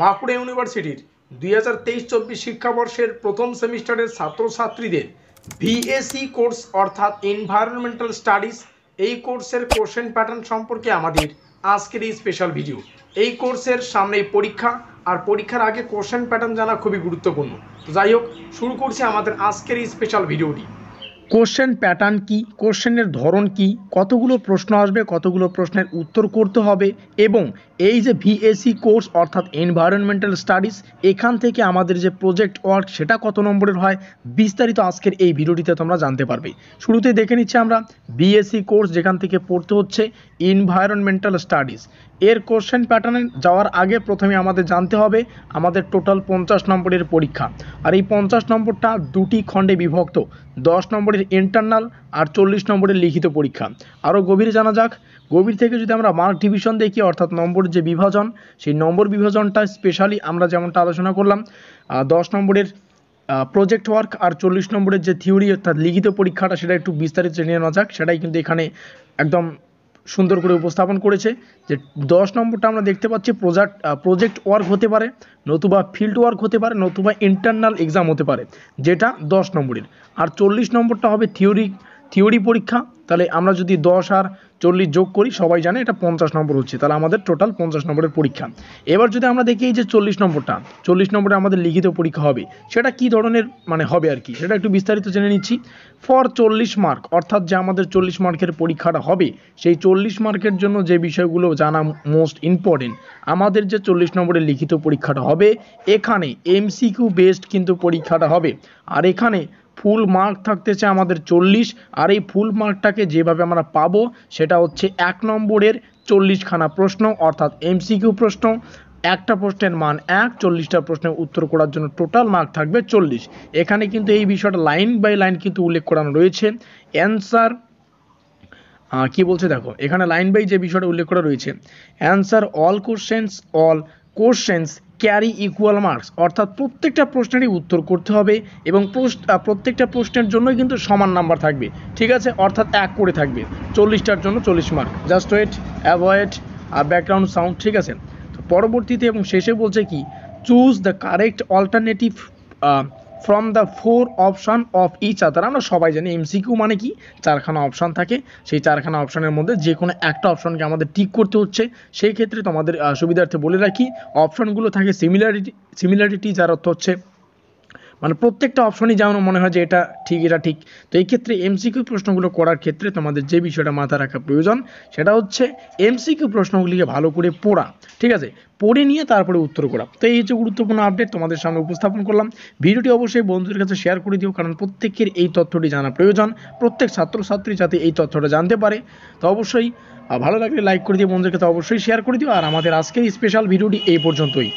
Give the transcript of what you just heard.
বাঁকুড়া ইউনিভার্সিটির 2023-24 শিক্ষাবর্ষের প্রথম সেমিস্টারের ছাত্রছাত্রীদের ভিএসি কোর্স অর্থাৎ এনভায়রনমেন্টাল স্টাডিজ এই কোর্সের কোশ্চেন প্যাটার্ন সম্পর্কে আমাদের আজকের এই স্পেশাল ভিডিও। এই কোর্সের সামনেই পরীক্ষা, আর পরীক্ষার আগে কোশ্চেন প্যাটার্ন জানা খুবই গুরুত্বপূর্ণ। তো যাই হোক, শুরু করছি আমাদের আজকের এই স্পেশাল ভিডিওটি। কোশ্চেন প্যাটার্ন কি, কোশ্চেনের ধরন কি, কতগুলো প্রশ্ন আসবে, কতগুলো প্রশ্নের উত্তর করতে হবে, এবং এই যে ভিএসি কোর্স অর্থাৎ এনভায়রনমেন্টাল স্টাডিজ এখান থেকে আমাদের যে প্রজেক্ট ওয়ার্ক সেটা কত নম্বরের হয়, বিস্তারিত আজকের এই ভিডিওটিতে তোমরা জানতে পারবে। শুরুতে দেখে নিচ্ছি আমরা বিএসসি কোর্স যেখান থেকে পড়তে হচ্ছে এনভায়রনমেন্টাল স্টাডিজ। এর কোশ্চেন প্যাটার্নে যাওয়ার আগে প্রথমে আমাদের জানতে হবে আমাদের টোটাল 50 নম্বরের পরীক্ষা, আর এই 50 নম্বরটা দুটি খণ্ডে বিভক্ত। 10 নম্বরের ইন্টারনাল আর 40 নম্বরের লিখিত পরীক্ষা। আরও গভীরে জানা যাক, গভীর থেকে যদি আমরা মার্ক ডিভিশন দেখি অর্থাৎ নম্বর যে বিভাজন, সেই নম্বর বিভাজনটা স্পেশালি আমরা যেমনটা আলোচনা করলাম 10 নম্বরের প্রজেক্ট ওয়ার্ক আর 40 নম্বরের যে থিওরি অর্থাৎ লিখিত পরীক্ষাটা সেটা একটু বিস্তারিত জেনে নেওয়া যাক। সেটাই কিন্তু এখানে একদম সুন্দর করে উপস্থাপন করেছে যে 10 নম্বরটা আমরা দেখতে পাচ্ছি প্রজেক্ট ওয়ার্ক হতে পারে, নতুবা ফিল্ড ওয়ার্ক হতে পারে, নতুবা ইন্টারনাল এক্সাম হতে পারে, যেটা 10 নম্বরের। আর 40 নম্বরটা হবে থিওরি পরীক্ষা। তাহলে আমরা যদি 10 আর 40 যোগ করি, সবাই জানে এটা 50 নম্বর হচ্ছে, তাহলে আমাদের টোটাল 50 নম্বরের পরীক্ষা। এবার যদি আমরা দেখি এই যে 40 নম্বরে আমাদের লিখিত পরীক্ষা হবে, সেটা কি ধরনের হবে আর কি, সেটা একটু বিস্তারিত জেনে নিচ্ছি। ফর 40 মার্ক অর্থাৎ যে আমাদের 40 মার্কের পরীক্ষাটা হবে, সেই 40 মার্কের জন্য যে বিষয়গুলো জানা মোস্ট ইম্পর্টেন্ট, আমাদের যে 40 নম্বরের লিখিত পরীক্ষাটা হবে এখানে এমসিকিউ বেসড কিন্তু পরীক্ষাটা হবে। আর এখানে ফুল মার্ক থাকতেছে আমাদের 40, আর এই ফুল মার্কটাকে যেভাবে আমরা পাবো সেটা হচ্ছে 1 নম্বরের 40খানা প্রশ্ন অর্থাৎ এমসিকিউ প্রশ্ন। একটা প্রশ্নের মান 1, 40টা প্রশ্নের উত্তর করার জন্য টোটাল মার্ক থাকবে 40। এখানে কিন্তু এই বিষয়টা লাইন বাই লাইন কিন্তু উল্লেখ করানো রয়েছে। অ্যান্সার কি বলছে দেখো, এখানে লাইন বাই যে বিষয়টা উল্লেখ করা রয়েছে, answer all questions carry equal marks, অর্থাৎ প্রত্যেকটা প্রশ্নেরই উত্তর করতে হবে এবং প্রত্যেকটা প্রশ্নের জন্যই কিন্তু সমান নাম্বার থাকবে। ঠিক আছে, অর্থাৎ 1 করে থাকবে, 40টার জন্য 40 mark. Just wait, avoid background sound. ঠিক আছে, তো পরবর্তীতে এবং শেষে বলছে কি, choose the correct alternative from the 4 option of each other. আমরা সবাই জানি এমসিকিউ মানে কি, 4খানা অপশান থাকে, সেই 4খানা অপশানের মধ্যে যে কোনো একটা অপশানকে আমাদের টিক করতে হচ্ছে। সেই ক্ষেত্রে তোমাদের সুবিধার্থে বলে রাখি, অপশানগুলো থাকে সিমিলারিটি, যার অর্থ হচ্ছে প্রত্যেকটা অপশনই যেমন মনে হয় যে এটা ঠিক এটা ঠিক। তো এই ক্ষেত্রে এমসিকিউ প্রশ্নগুলো করার ক্ষেত্রে তোমাদের যে বিষয়টা মাথায় রাখা প্রয়োজন সেটা হচ্ছে এমসিকিউ প্রশ্নগুলিকে ভালো করে পড়া। ঠিক আছে, পড়ে নিয়ে তারপরে উত্তর করা। তো এই হচ্ছে গুরুত্বপূর্ণ আপডেট তোমাদের সামনে উপস্থাপন করলাম। ভিডিওটি অবশ্যই বন্ধুদের কাছে শেয়ার করে দিও, কারণ প্রত্যেকের এই তথ্যটি জানা প্রয়োজন, প্রত্যেক ছাত্রছাত্রী যাতে এই তথ্যটা জানতে পারে। তো অবশ্যই ভালো লাগলে লাইক করে দিও, বন্ধুদের কাছে অবশ্যই শেয়ার করে দিও। আর আমাদের আজকের স্পেশাল ভিডিওটি এই পর্যন্তই।